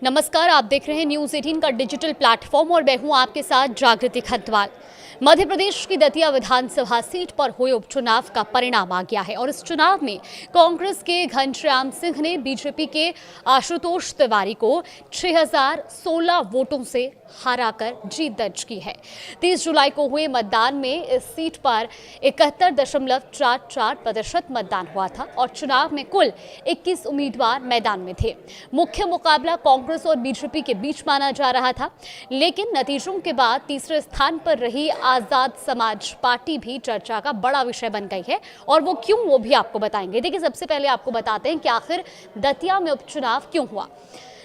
नमस्कार, आप देख रहे हैं न्यूज़ 18 का डिजिटल प्लेटफॉर्म और मैं हूं आपके साथ जागृति खंतवाल। मध्य प्रदेश की दतिया विधानसभा सीट पर हुए उपचुनाव का परिणाम आ गया है और इस चुनाव में कांग्रेस के घनश्याम सिंह ने बीजेपी के आशुतोष तिवारी को 6016 वोटों से हराकर जीत दर्ज की है। 30 जुलाई को हुए मतदान में इस सीट पर 71.44% मतदान हुआ था और चुनाव में कुल 21 उम्मीदवार मैदान में थे। मुख्य मुकाबला कांग्रेस और बीजेपी के बीच माना जा रहा था, लेकिन नतीजों के बाद तीसरे स्थान पर रही आजाद समाज पार्टी भी चर्चा का बड़ा विषय बन गई है और वो क्यों, वो भी आपको बताएंगे। देखिए, सबसे पहले आपको बताते हैं कि आखिर दतिया में उपचुनाव क्यों हुआ।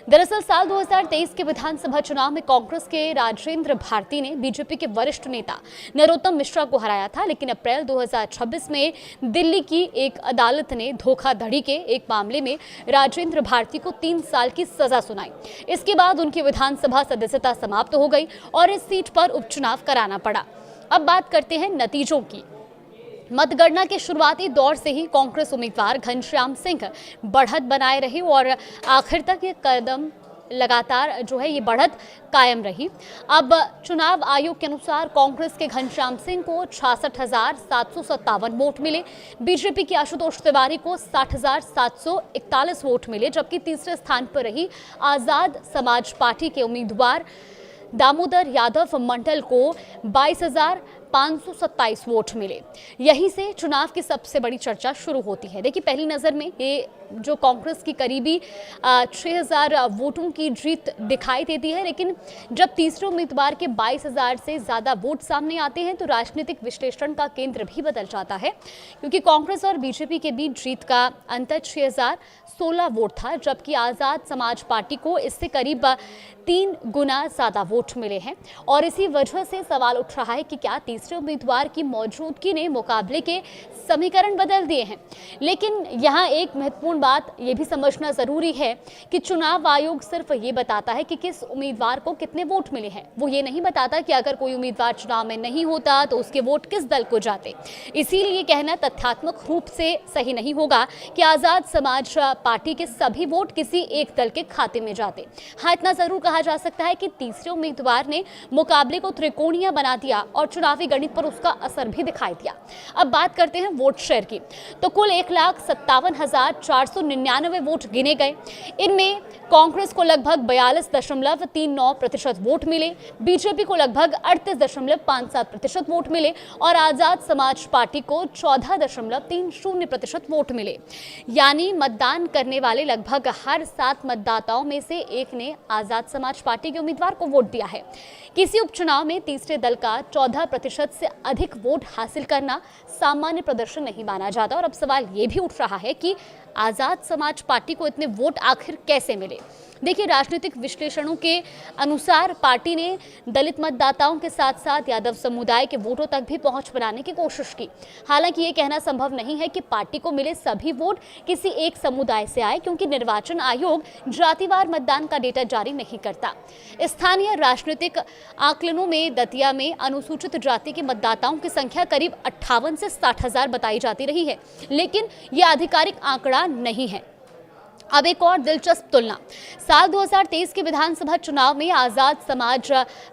दरअसल साल 2023 के विधानसभा चुनाव में कांग्रेस के राजेंद्र भारती ने बीजेपी के वरिष्ठ नेता नरोत्तम मिश्रा को हराया था, लेकिन अप्रैल 2026 में दिल्ली की एक अदालत ने धोखाधड़ी के एक मामले में राजेंद्र भारती को 3 साल की सजा सुनाई। इसके बाद उनकी विधानसभा सदस्यता समाप्त हो गई और इस सीट पर उपचुनाव कराना पड़ा। अब बात करते हैं नतीजों की। मतगणना के शुरुआती दौर से ही कांग्रेस उम्मीदवार घनश्याम सिंह बढ़त बनाए रहे और आखिर तक ये कदम लगातार ये बढ़त कायम रही। अब चुनाव आयोग के अनुसार कांग्रेस के घनश्याम सिंह को 66,757 वोट मिले, बीजेपी के आशुतोष तिवारी को 60,741 वोट मिले, जबकि तीसरे स्थान पर रही आजाद समाज पार्टी के उम्मीदवार दामोदर यादव मंडल को 22,527 वोट मिले। यहीं से चुनाव की सबसे बड़ी चर्चा शुरू होती है। देखिए, पहली नज़र में ये जो कांग्रेस की करीबी 6000 वोटों की जीत दिखाई देती है, लेकिन जब तीसरे उम्मीदवार के 22,000 से ज़्यादा वोट सामने आते हैं तो राजनीतिक विश्लेषण का केंद्र भी बदल जाता है, क्योंकि कांग्रेस और बीजेपी के बीच जीत का अंतर 6016 वोट था, जबकि आज़ाद समाज पार्टी को इससे करीब 3 गुना ज़्यादा वोट मिले हैं। और इसी वजह से सवाल उठ रहा है कि क्या तीसरे उम्मीदवार की मौजूदगी ने मुकाबले के समीकरण बदल दिए हैं। लेकिन यहाँ एक महत्वपूर्ण बात ये भी समझना ज़रूरी है कि चुनाव आयोग सिर्फ ये बताता है कि किस उम्मीदवार को कितने वोट मिले हैं, वो ये नहीं बताता कि अगर कोई उम्मीदवार चुनाव में नहीं होता तो उसके वोट किस दल को जाते। इसीलिए ये कहना तथ्यात्मक रूप से सही नहीं होगा कि आज़ाद समाज पार्टी के सभी वोट किसी एक दल के खाते में जाते। हाँ, इतना ज़रूर कहा जा सकता है कि तीसरे उम्मीदवार ने मुकाबले को त्रिकोणीय बना दिया और चुनावी गणित पर उसका असर भी दिखाई दिया। अब बात करते हैं वोट शेयर की, तो कुल 1,57,499 वोट गिने गए। इनमें कांग्रेस को लगभग 42.39% वोट मिले, बीजेपी को लगभग 38.57% वोट मिले और आजाद समाज पार्टी को 14.30% वोट मिले। यानी मतदान करने वाले लगभग हर 7 मतदाताओं में से एक ने आजाद समाज पार्टी के उम्मीदवार को वोट दिया है। किसी उपचुनाव में तीसरे दल का 14% से अधिक वोट हासिल करना सामान्य प्रदर्शन नहीं माना जाता और अब सवाल ये भी उठ रहा है कि आजाद समाज पार्टी को इतने वोट आखिर कैसे मिले। देखिए, राजनीतिक विश्लेषणों के अनुसार पार्टी ने दलित मतदाताओं के साथ साथ यादव समुदाय के वोटों तक भी पहुंच बनाने की कोशिश की। हालांकि ये कहना संभव नहीं है कि पार्टी को मिले सभी वोट किसी एक समुदाय से आए, क्योंकि निर्वाचन आयोग जातिवार मतदान का डेटा जारी नहीं करता। स्थानीय राजनीतिक आकलनों में दतिया में अनुसूचित जाति के मतदाताओं की संख्या करीब 58 से 60 हजार बताई जाती रही है, लेकिन यह आधिकारिक आंकड़ा नहीं है। अब एक और दिलचस्प तुलना, साल 2023 के विधानसभा चुनाव में आजाद समाज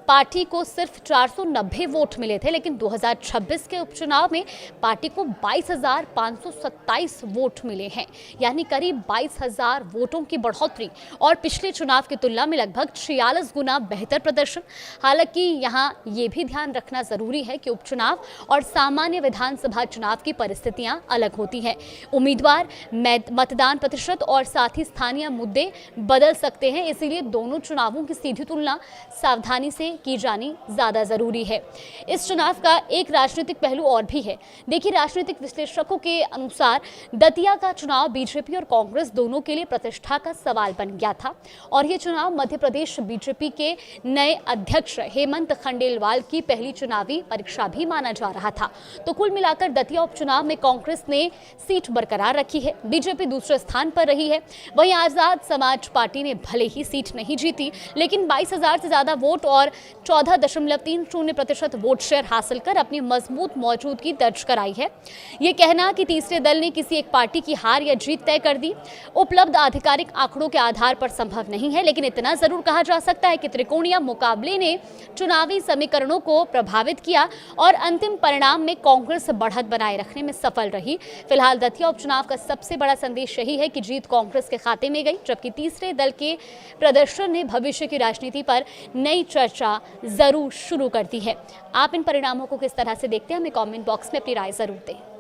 पार्टी को सिर्फ 490 वोट मिले थे, लेकिन 2026 के उपचुनाव में पार्टी को 22,527 वोट मिले हैं, यानी करीब 22,000 वोटों की बढ़ोतरी और पिछले चुनाव की तुलना में लगभग 46 गुना बेहतर प्रदर्शन। हालांकि यहाँ ये भी ध्यान रखना जरूरी है कि उपचुनाव और सामान्य विधानसभा चुनाव की परिस्थितियां अलग होती हैं। उम्मीदवार, मतदान प्रतिशत और साथ ही स्थानीय मुद्दे बदल सकते हैं, इसीलिए दोनों चुनावों की सीधी तुलना सावधानी से की जानी ज्यादा जरूरी है। इस चुनाव का एक राजनीतिक पहलू और भी है। देखिए, राजनीतिक विश्लेषकों के अनुसार दतिया का चुनाव बीजेपी और कांग्रेस दोनों के लिए प्रतिष्ठा का सवाल बन गया था और ये चुनाव मध्य प्रदेश बीजेपी के नए अध्यक्ष हेमंत खंडेलवाल की पहली चुनावी परीक्षा भी माना जा रहा था। तो कुल मिलाकर दतिया उपचुनाव में कांग्रेस ने सीट बरकरार रखी है, बीजेपी दूसरे स्थान पर रही है। वहीं आज़ाद समाज पार्टी ने भले ही सीट नहीं जीती, लेकिन 22,000 से ज़्यादा वोट और 14.30% वोट शेयर हासिल कर अपनी मजबूत मौजूदगी दर्ज कराई है। ये कहना कि तीसरे दल ने किसी एक पार्टी की हार या जीत तय कर दी, उपलब्ध आधिकारिक आंकड़ों के आधार पर संभव नहीं है, लेकिन इतना जरूर कहा जा सकता है कि त्रिकोणीय मुकाबले ने चुनावी समीकरणों को प्रभावित किया और अंतिम परिणाम में कांग्रेस बढ़त बनाए रखने में सफल रही। फिलहाल दतिया उपचुनाव का सबसे बड़ा संदेश यही है कि जीत कांग्रेस के खाते में गई, जबकि तीसरे दल के प्रदर्शन ने भविष्य की राजनीति पर नई चर्चा जरूर शुरू कर दी है। आप इन परिणामों को किस तरह से देखते हैं, हमें कमेंट बॉक्स में अपनी राय जरूर दें।